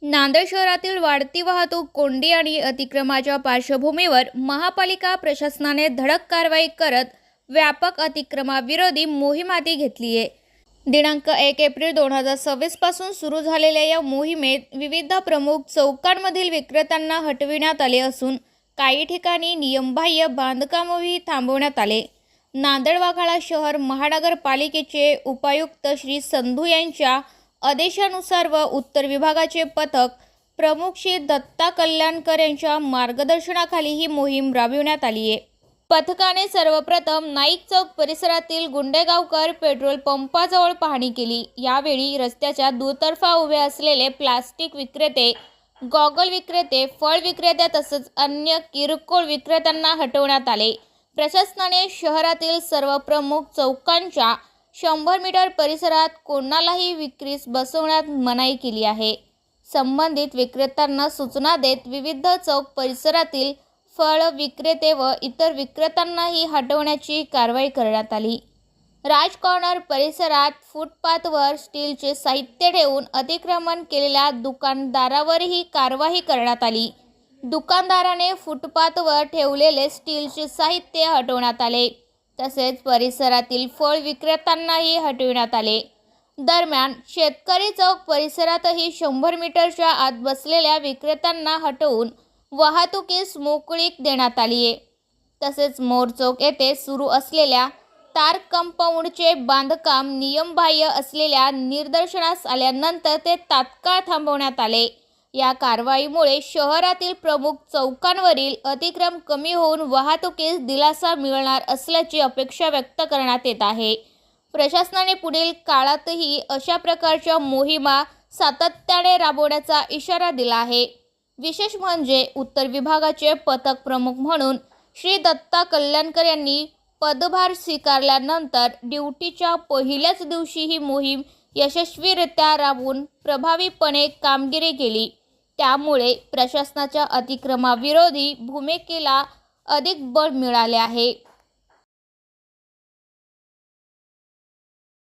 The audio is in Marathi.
नांदेड शहरातील वाढती वाहतूक कोंडी आणि अतिक्रमणाच्या पार्श्वभूमीवर महापालिका प्रशासनाने धडक कारवाई करत व्यापक अतिक्रमणाविरोधी मोहीम हाती घेतली आहे। दिनांक 1 एप्रिल 2026 पासून सुरू झालेल्या या मोहिमेत विविध प्रमुख चौकांमधील विक्रेत्यांना हटविण्यात आले असून काही ठिकाणी नियमबाह्य बांधकामही थांबवण्यात आले। नांदेड वाघाळा शहर महानगरपालिकेचे उपायुक्त श्री संधू यांच्या आदेशानुसार व उत्तर विभागाचे पथक प्रमुख श्री दत्ता कल्याणकर यांच्या मार्गदर्शनाखाली ही मोहीम राबविण्यात आली आहे। पथकाने सर्वप्रथम नाईक चौक परिसरातील गुंडेगावकर पेट्रोल पंपाजवळ पाहणी केली। यावेळी रस्त्याच्या दुतर्फा उभे असलेले प्लास्टिक विक्रेते, गॉगल विक्रेते, फळ विक्रेते तसेच अन्य किरकोळ विक्रेत्यांना हटवण्यात आले। प्रशासनाने शहरातील सर्व प्रमुख चौकांच्या 100 मीटर परिसरात कोणालाही विक्रीस बसवण्यात मनाई केली आहे। संबंधित विक्रेत्यांना सूचना देत विविध चौक परिसरातील फळ विक्रेते व इतर विक्रेत्यांनाही हटवण्याची कारवाई करण्यात आली। राज कॉर्नर परिसरात फुटपाथवर स्टीलचे साहित्य ठेवून अतिक्रमण केलेल्या दुकानदारावरही कारवाई करण्यात आली। दुकानदाराने फुटपाथवर ठेवलेले स्टीलचे साहित्य हटवण्यात आले तसेच परिसरातील फळ विक्रेत्यांनाही हटविण्यात आले। दरम्यान शेतकरी चौक परिसरातही 100 मीटरच्या आत बसलेल्या विक्रेत्यांना हटवून वाहतुकीस मोकळीक देण्यात आली आहे। तसेच मोर चौक येथे सुरू असलेल्या तार कंपाऊंडचे बांधकाम नियमबाह्य असलेल्या निदर्शनास आल्यानंतर ते तात्काळ थांबवण्यात आले। या कारवाईमुळे शहरातील प्रमुख चौकांवरील अतिक्रमण कमी होऊन वाहतुकीस दिलासा मिळणार असल्याची अपेक्षा व्यक्त करण्यात येत आहे। प्रशासनाने पुढील काळातही अशा प्रकारच्या मोहिमा सातत्याने राबवण्याचा इशारा दिला आहे। विशेष म्हणजे उत्तर विभागाचे पथक प्रमुख म्हणून श्री दत्ता कल्याणकर यांनी पदभार स्वीकारल्यानंतर ड्युटीच्या पहिल्याच दिवशी ही मोहीम यशस्वीरित्या राबवून प्रभावीपणे कामगिरी केली। त्यामुळे प्रशासनाच्या अतिक्रमणाविरोधी भूमिकेला अधिक बळ मिळाले आहे।